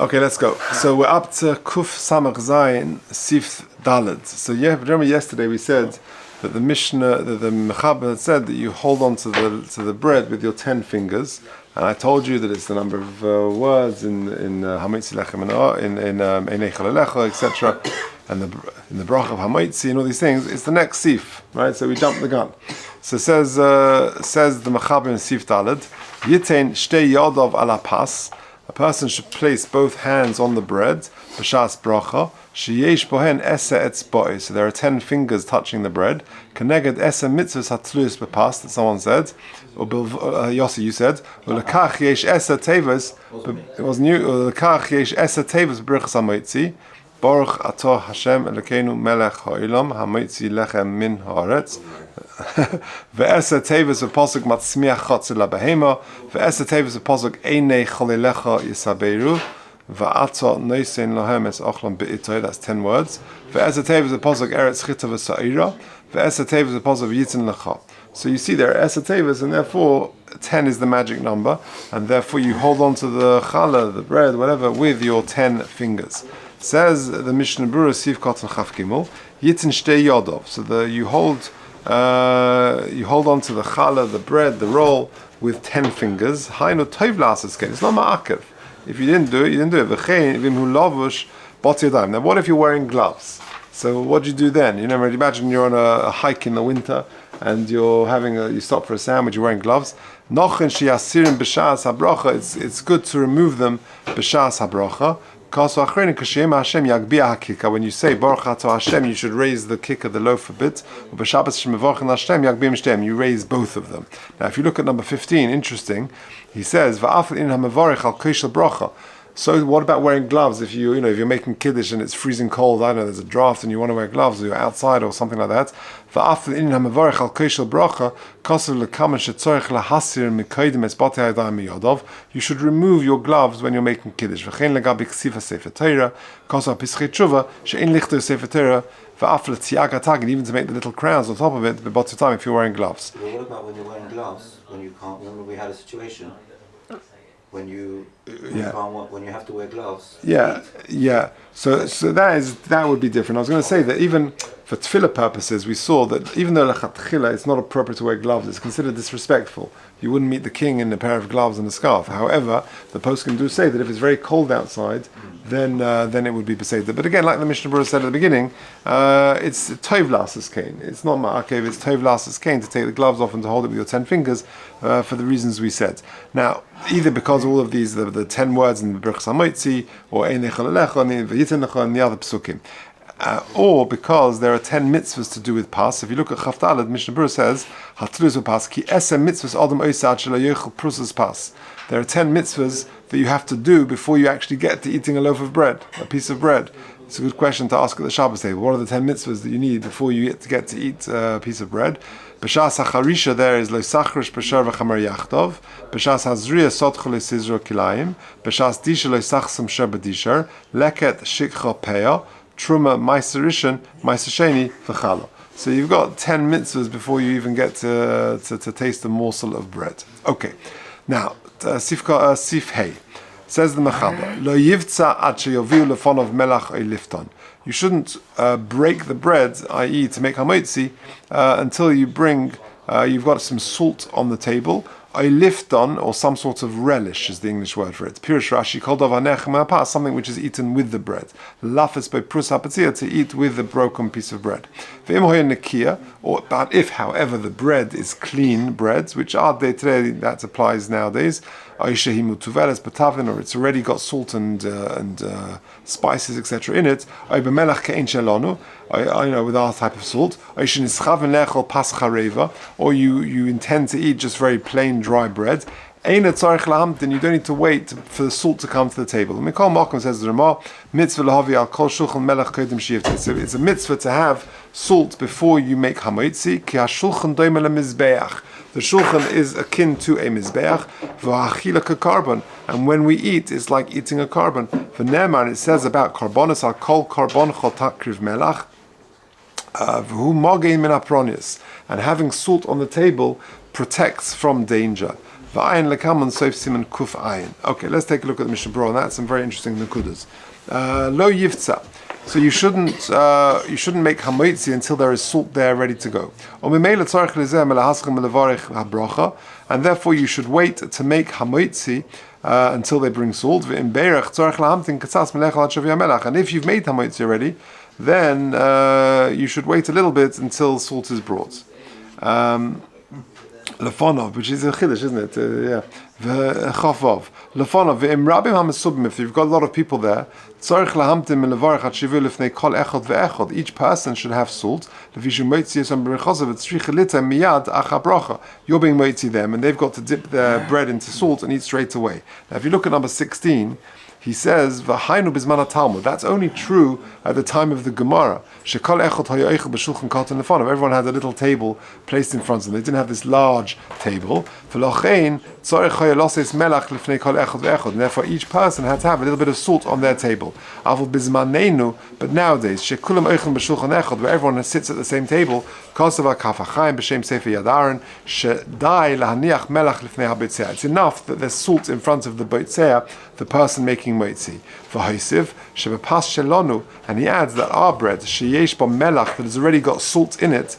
Okay, let's go. So we're up to Kuf Samach Zayin Sif Daled. So remember yesterday we said that the Mishnah, the Mechaber had said that you hold on to the bread with your 10 fingers, and I told you that it's the number of words in Hamitzi Lechem in Einei Challah, etc., and in the Brach of Hamitzi and all these things. It's the next Sif, right? So we jumped the gun. So says the Mechaber in Sif Daled, Yitain Shtei Yadav ala Pas. A person should place both hands on the bread, b'shas bracha, sheyesh bohen ese etzboi. So there are 10 fingers touching the bread. Keneged ese mitzvahs hatluyus b'pas, that someone said. Yossi, you said. Ulekach yesh ese tevas, it wasn't you. Ulekach yesh ese tevas b'brichas hamoitzi. Baruch atah Hashem Elokeinu melech ha'olam hamoitzi lechem min haaretz. Ve'esa tevas v'posuk matzmiach chotzer labehema. Ve'esa tevas v'posuk einei cholilecha yisaberu. Ve'atah noisein lohem es ochlam be'itoi. That's 10 words. Ve'esa tevas v'posuk eretz chita v'sa'ira. Ve'esa tevas v'posuk yitzin lecha. So you see there, esa tevas, and therefore 10 is the magic number, and therefore you hold on to the challah, the bread, whatever, with your 10 fingers. Says the Mishnah Berurah Sif Kotan Chaf Gimel, Yitin Shtei Yodov. So you hold on to the challah, the bread, the roll, with 10 fingers. Hainu Tov Lasas Ken. It's not ma'akev. If you didn't do it, you didn't do it. V'chein v'im hu lavush bot yadayim. Now, what if you're wearing gloves? So what do you do then? You know, imagine you're on a hike in the winter and you stop for a sandwich. You're wearing gloves. Nochin sheyasirim b'shas habracha. It's good to remove them b'shas habracha. When you say Baruch Atah Hashem, you should raise the kicker, the loaf a bit. You raise both of them. Now, if you look at number 15, interesting. He says, so what about wearing gloves? If you're making kiddush and it's freezing cold, I don't know, there's a draft and you want to wear gloves, or you're outside or something like that. You should remove your gloves when you're making kiddush. Even to make the little crowns on top of it, if you're wearing gloves. Well, what about when you're wearing gloves? When you can't? Remember, we had a situation when you have to wear gloves. Yeah. So that would be different. I was going to say that even for tefillah purposes, we saw that even though lechatchila it's not appropriate to wear gloves, it's considered disrespectful. You wouldn't meet the king in a pair of gloves and a scarf. However, the poskim do say that if it's very cold outside, then it would be beseder. But again, like the Mishnah Berurah said at the beginning, it's tov lasas kain. It's not ma'akev. It's tov lasas kain to take the gloves off and to hold it with your 10 fingers for the reasons we said. Now, either because all of these the 10 words in the Birchas Hamoitzi or Einei Challah and V'yitin lecha and the other psukim. Or because there are 10 mitzvahs to do with pas. If you look at Chaf Daled, Mishnah Berurah says, Hatluz pas ki esem mitzvahs adam oisad shelo yochel prusas pas. There are 10 mitzvahs that you have to do before you actually get to eating a loaf of bread, a piece of bread. It's a good question to ask at the Shabbos table. What are the 10 mitzvahs that you need before you get to eat a piece of bread? B'shas hacharisha there is lo sachrish b'shar v'chamer yachtov. B'shas hazriya sotcho le sizro kilayim. B'shas disha lo sachsam shar b'dishar. Leket shikcha peah. Truma meiser rishon, meiser sheni v'challah. So you've got 10 mitzvahs before you even get to taste a morsel of bread. Okay. Now, Sif Hey. Says the Mechaber, Lo yivtza ad sheyoviu lefonav melach oy lifton. You shouldn't break the bread, i.e. to make hamoitzi, until you've got some salt on the table, oy lifton, or some sort of relish is the English word for it. Pirush Rashi, kol davar nechem ha'pas, something which is eaten with the bread. Lafes by prus hapatzia, to eat with the broken piece of bread. Ve'im hoya nekia, but if, however, the bread is clean bread, which today that applies nowadays, or it's already got salt and spices, etc. in it, I know, with our type of salt, or you intend to eat just very plain dry bread, then you don't need to wait for the salt to come to the table. Mikol Malcolm says the Ramah, it's a mitzvah to have salt before you make hamoitzi. The shulchan is akin to a mizbeach, v'achila karbon, and when we eat, it's like eating a carbon. V'neman, it says about karbonis al kol karbon chol takriv melach, v'hu mogein min apronius, and having salt on the table protects from danger. V'ayin lekaman soif siman kuf ayin. Okay, let's take a look at the Mishnah Berurah, and that's some very interesting nekudas. Lo yivtza. So you shouldn't make hamoitzi until there is salt there ready to go. And therefore you should wait to make hamoitzi until they bring salt. And if you've made hamoitzi already, then you should wait a little bit until salt is brought. Lefonov, which is a chiddush, isn't it? Yeah. V'chafov. Lefonov. V'im rabim hamasubim. If you've got a lot of people there, tzarich lahamtim levarich hatshivu lefnei kol echad ve'echad. Each person should have salt. Levishu moitzi yisam b'rechazav v'tzrich elita miyad acha bracha. You're being moitzi them, and they've got to dip their bread into salt and eat straight away. Now, if you look at number 16, he says, "V'hainu bizman Talmud." That's only true at the time of the Gemara. Shekol echad hayaychel b'shulchan katan lefonav. Everyone had a little table placed in front of them. They didn't have this large table. V'lochein tzarich hayaloses melach lifnei kol echad ve'echad. And therefore, each person had to have a little bit of salt on their table. Avol bizmanenu. But nowadays, shekulam eichel b'shulchan echad, where everyone sits at the same table. Kosova kaf Chaim b'shem sefer yadaron shedai lahaniach melach lifnei habitzeh. It's enough that there's salt in front of the bitzeh, the person making moitzi. V'hoisiv shebepas shelonu, and he adds that our bread sheyesh ba melach, that has already got salt in it.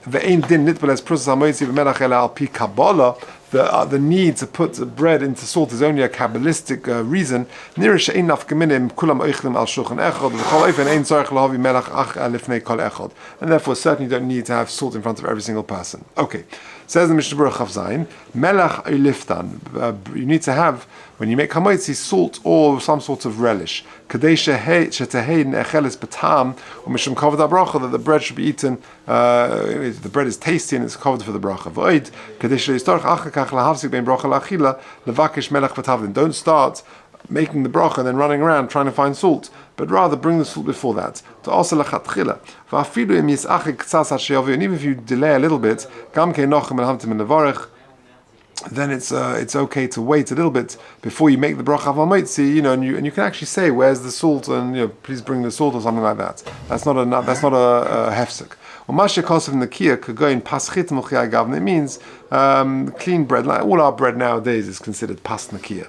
Ve'ein din nitbel es prusas hamoitzi b'melach ela al pi kabbalah. The need to put bread into salt is only a Kabbalistic reason. And therefore, certainly don't need to have salt in front of every single person. Okay, says the Mishnah Berurah Chaf Zayin, Melach liftan. You need to have, when you make hamoitzi, salt or some sort of relish. That the bread should be eaten. The bread is tasty and it's covered for the bracha. Don't start making the bracha and then running around trying to find salt, but rather bring the salt before that. And even if you delay a little bit, then it's okay to wait a little bit before you make the bracha of hamoitzi, and you can actually say, "Where's the salt?" and please bring the salt or something like that. That's not a hefsek. It means clean bread. Like all our bread nowadays is considered pas nakia.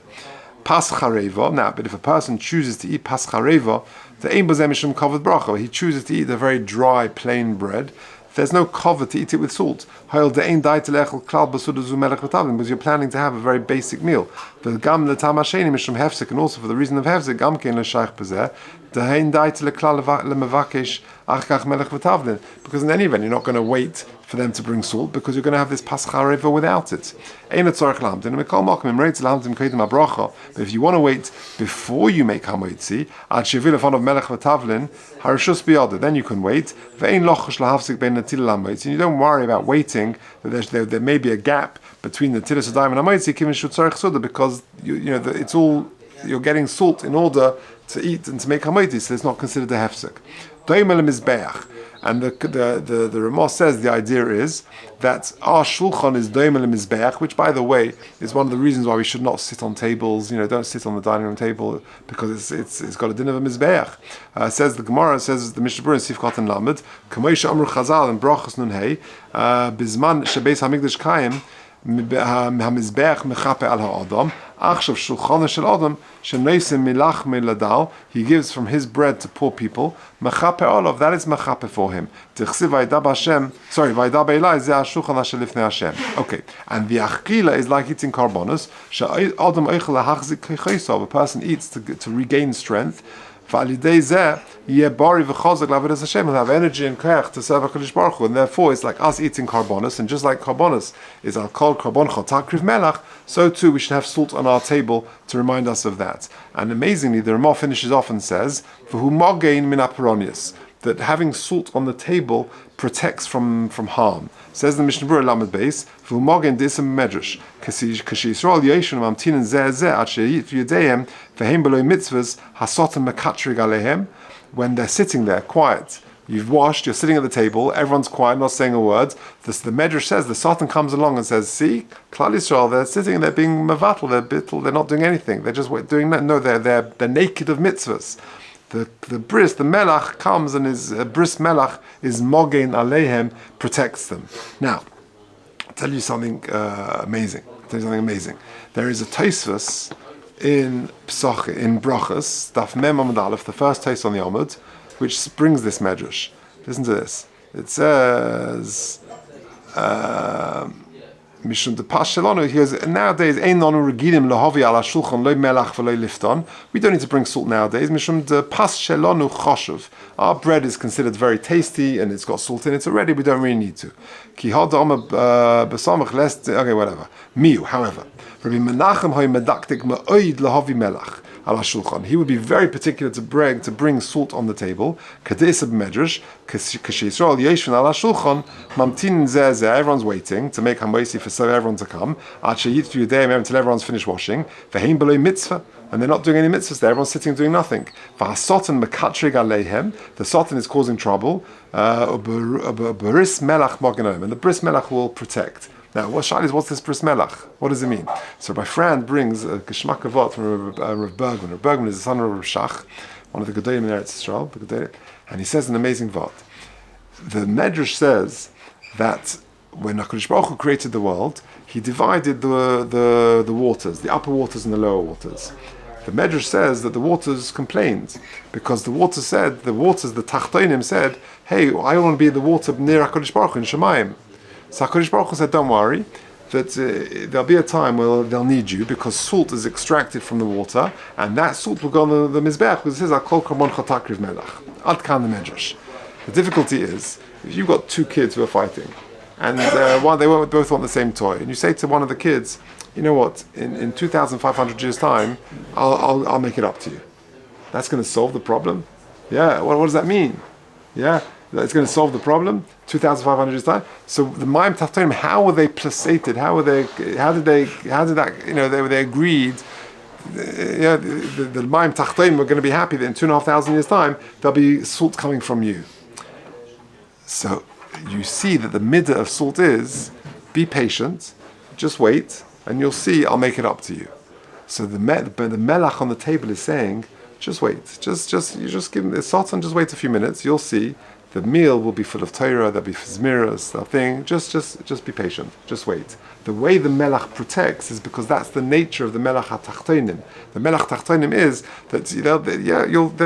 Pas chareva. Now, but if a person chooses to eat pas chareva, the ein b'zeh mishum kavod bracha. He chooses to eat the very dry, plain bread. There's no cover to eat it with salt. Because you're planning to have a very basic meal. And also for the reason of hefsek, because in any event, you're not going to wait for them to bring salt, because you're going to have this paschareva without it. But if you want to wait before you make hamoitzi, then you can wait. And you don't worry about waiting. There may be a gap between the tilas adayim and hamoitzi, because it's all, you're getting salt in order to eat and to make hamoitzi, so it's not considered a hefsek. And the Ramah says the idea is that our shulchan is doimel mizbeach, which, by the way, is one of the reasons why we should not sit on tables. Don't sit on the dining room table, because it's got a din of a mizbeach. Says the Gemara, says the Mishnah Berurah in Sifkat and Lamed, Kamoisha Amru Chazal and Brachos Nun Hey, Bizman Shebeis Hamikdash Chaim, Hamizbeach Mechape Al Ha'adam. He gives from his bread to poor people. That is machape for him. Okay, and the achila is like eating karbonos. A person eats to regain strength. He'll have energy and koach to serve HaKadosh Baruch Hu, and therefore it's like us eating karbonos, and just like karbonos is alkol karbon chotakriv melach, so too we should have salt on our table to remind us of that. And amazingly, the Ramah finishes off and says, "V'hu mogein min aperonius," that having salt on the table protects from harm. Says the Mishnah Berurah Lamed Beis, "V'hu mogein d'isem medrash, kashi Yisrael yoshenu mamtinen zeh zeh ad sheyit v'yudeihem v'heim below mitzvahs hasotem mekatrig alehem." When they're sitting there quiet, you've washed, you're sitting at the table, everyone's quiet, not saying a word. The Medrash says, the Satan comes along and says, "See, Klal Yisrael, they're sitting, they're being mevatel, they're bittel, they're not doing anything. They're just doing that. No, they're naked of mitzvahs." The bris, the melach comes, and his bris melach is mogein aleihem, protects them. Now, I'll tell you something amazing. tell you something amazing. There is a Tosfos in Brachos, Daf Mem Amud Aleph, the first Tos on the Amud, which brings this medrash. Listen to this. It says, Mishum de Pashelonu, he goes, nowadays, Ein nonu regilim lahavi ala shulchan lo melach v'lo lifton. We don't need to bring salt nowadays. Mishum de Pashelonu choshev. Our bread is considered very tasty and it's got salt in it already. We don't really need to. Ki hadam besamach lest. Okay, whatever. Miu, however, Rabbi Menachem hoy medaktik ma'oid lahavi melach. He would be very particular to bring salt on the table. Everyone's waiting to make hamoisi for everyone to come until everyone's finished washing. And they're not doing any mitzvahs there. Everyone's sitting doing nothing. The sotan is causing trouble. And the bris melach will protect. Now, what's this bris melach? What does it mean? So Rabbi Fran brings a geschmack avot from Rav Bergman. Rav Bergman is the son of Rav Shach, one of the Gedolim in Eretz Yisrael, and he says an amazing vot. The Medrash says that when HaKadosh Baruch Hu created the world, he divided the waters, the upper waters and the lower waters. The Medrash says that the waters complained because the Tachtonim said, hey, I want to be the water near HaKadosh Baruch Hu in Shemayim. So HaKadosh Baruch Hu said, don't worry, that there'll be a time where they'll need you because salt is extracted from the water and that salt will go on the Mizbeach because it says, Golker takriv melach. Ad kan the Medrash. The difficulty is, if you've got two kids who are fighting and they both want the same toy and you say to one of the kids, you know what, in 2,500 years time, I'll make it up to you. That's going to solve the problem? Yeah, what does that mean? Yeah. It's going to solve the problem. 2,500 years time. So the Maim Tachtonim, how were they placated? How did they agreed. The Maim Tachtonim were going to be happy that in 2,500 years time there'll be salt coming from you. So you see that the midah of salt is be patient, just wait, and you'll see I'll make it up to you. So the melach on the table is saying, just wait, just give me the salt and just wait a few minutes. You'll see. The meal will be full of Torah, there'll be zmiras, thing. Just be patient. Just wait. The way the melach protects is because that's the nature of the melach tachtonim. The melach tachtonim is that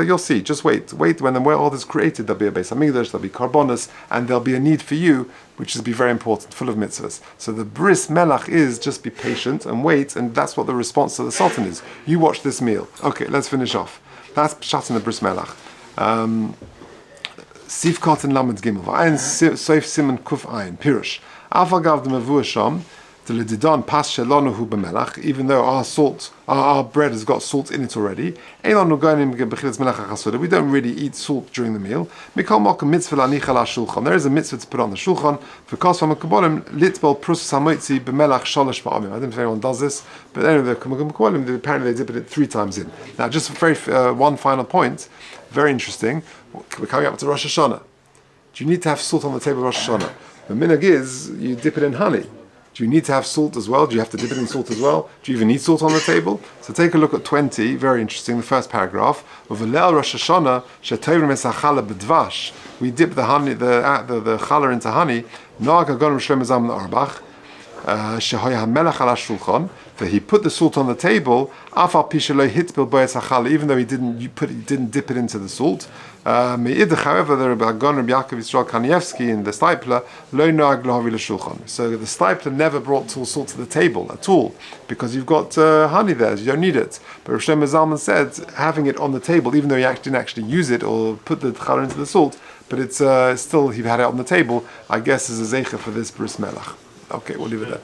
you'll see. Just wait. When the world is created, there'll be a Beis Hamikdash, there'll be karbonos, and there'll be a need for you, which is be very important, full of mitzvahs. So the bris melach is just be patient and wait, and that's what the response to the sultan is. You watch this meal. Okay, let's finish off. That's pshat in the bris melach. Sivkot and Lamed Gimel. V'ayin Soif Siman Kuf Ayin. Pirush. Alpha Gav the Mavua Sham. The Lididon Pas Shelonu Hu B'Melach. Even though our bread has got salt in it already. Einon Nuganim B'Chilas Melach HaChasudah. We don't really eat salt during the meal. Mikol Mokum Mitzvah Lanicha La Shulchan. There is a mitzvah to put on the Shulchan. V'Kos V'Mekabolim Litbol Prus Hamoitzi B'Melach Shalosh Ba'amim. I don't know if anyone does this, but anyway, apparently they dip it 3 times in. Now, just one final point. Very interesting. We're coming up to Rosh Hashanah. Do you need to have salt on the table of Rosh Hashanah? The minhag is you dip it in honey. Do you need to have salt as well? Do you have to dip it in salt as well? Do you even need salt on the table? So take a look at 20, very interesting, the first paragraph. Of Rosh Hashanah, b'dvash. We dip the honey, the challah into honey. He put the salt on the table, even though he didn't dip it into the salt. However, the Rabbi Yaakov Yisrael Kanievsky in the Stipler, so the Stipler never brought salt to the table at all, because you've got honey there, you don't need it. But Rav Shlomo Zalman said, having it on the table, even though he didn't actually use it or put the challah into the salt, but it's still, he had it on the table, I guess is a zeicha for this bris melach. Okay, we'll leave it there.